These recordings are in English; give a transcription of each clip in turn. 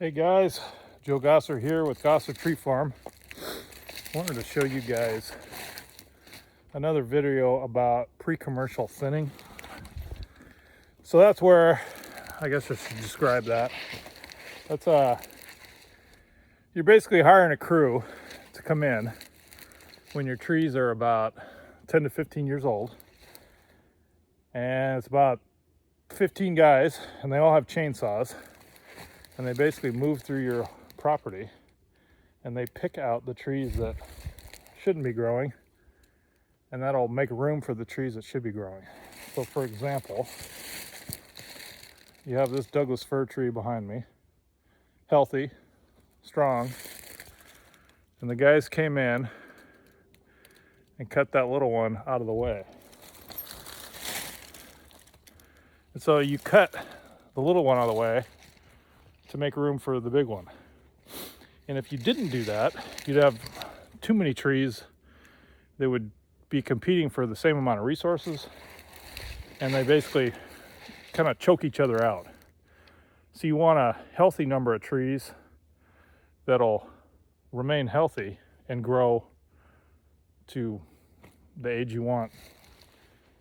Hey guys, Joe Gosser here with Gosser Tree Farm. Wanted to show you guys another video about pre-commercial thinning. So that's where, I guess I should describe that. That's you're basically hiring a crew to come in when your trees are about 10 to 15 years old. And it's about 15 guys, and they all have chainsaws. And they basically move through your property and they pick out the trees that shouldn't be growing, and that'll make room for the trees that should be growing. So for example, you have this Douglas fir tree behind me, healthy, strong, and the guys came in and cut that little one out of the way. And so you cut the little one out of the way to make room for the big one. And if you didn't do that, you'd have too many trees that would be competing for the same amount of resources, and they basically kind of choke each other out. So you want a healthy number of trees that'll remain healthy and grow to the age you want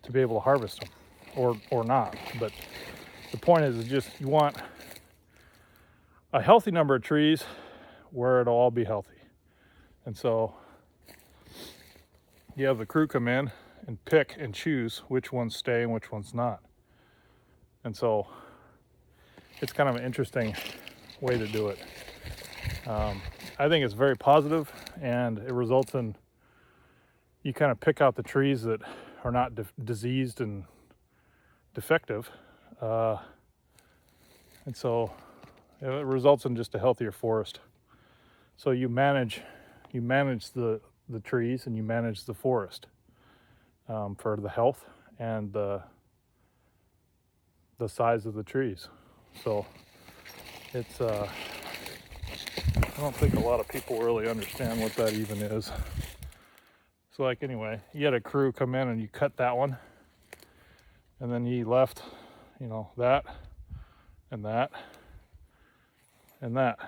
to be able to harvest them, or not. But the point is just you want a healthy number of trees where it'll all be healthy. And so you have the crew come in and pick and choose which ones stay and which ones not. And so it's kind of an interesting way to do it. I think it's very positive, and it results in you kind of pick out the trees that are not diseased and defective. And so it results in just a healthier forest. So you manage the trees, and you manage the forest for the health and the size of the trees. So it's I don't think a lot of people really understand what that even is. So like anyway, you had a crew come in and you cut that one, and then you left, that and that and that.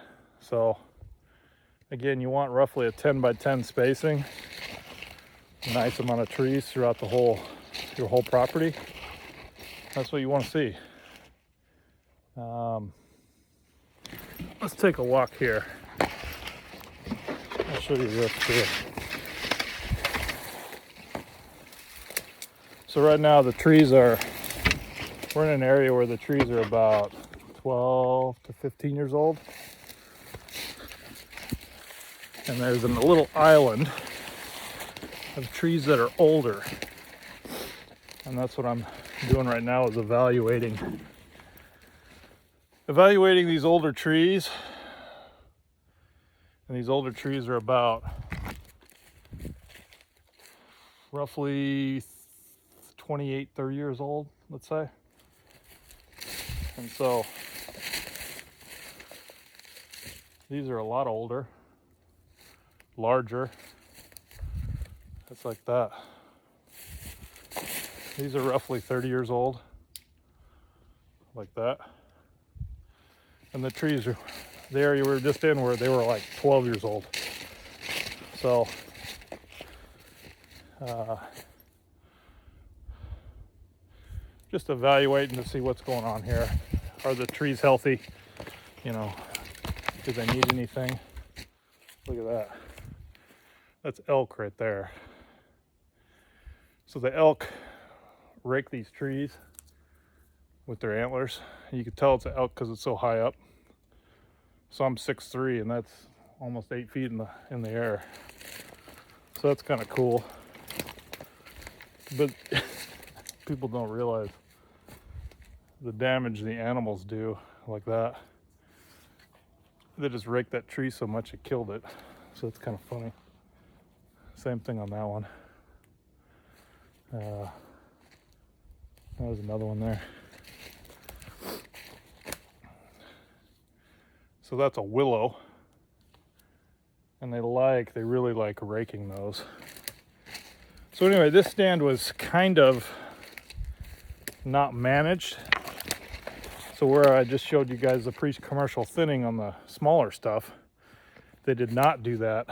So again, you want roughly a 10 by 10 spacing, a nice amount of trees throughout your whole property. That's what you want to see. Let's take a walk here. I'll show you this too. So right now we're in an area where the trees are about 12 to 15 years old. And there's a little island of trees that are older. And that's what I'm doing right now, is evaluating these older trees. And these older trees are about roughly 28, 30 years old, let's say. And so these are a lot older, larger. It's like that. These are roughly 30 years old, like that. And the trees are, the area we were just in, where they were like 12 years old. So just evaluating to see what's going on here. Are the trees healthy? Do they need anything? Look at that. That's elk right there. So the elk rake these trees with their antlers. And you can tell it's an elk because it's so high up. So I'm 6'3", and that's almost 8 feet in the air. So that's kind of cool. But people don't realize the damage the animals do like that. They just raked that tree so much it killed it. So it's kind of funny. Same thing on that one. There's another one there. So that's a willow. And they really like raking those. So anyway, this stand was kind of not managed. So where I just showed you guys the pre-commercial thinning on the smaller stuff, they did not do that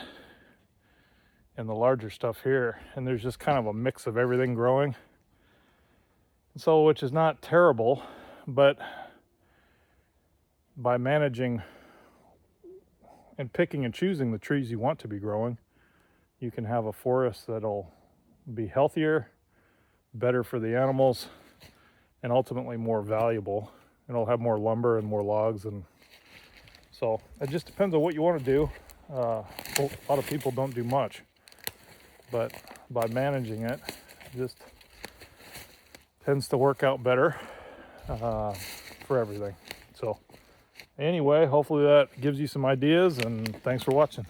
in the larger stuff here. And there's just kind of a mix of everything growing. So, which is not terrible, but by managing and picking and choosing the trees you want to be growing, you can have a forest that'll be healthier, better for the animals, and ultimately more valuable. And it'll have more lumber and more logs. And so it just depends on what you want to do. A lot of people don't do much, but by managing it, it just tends to work out better for everything. So anyway, hopefully that gives you some ideas, and thanks for watching.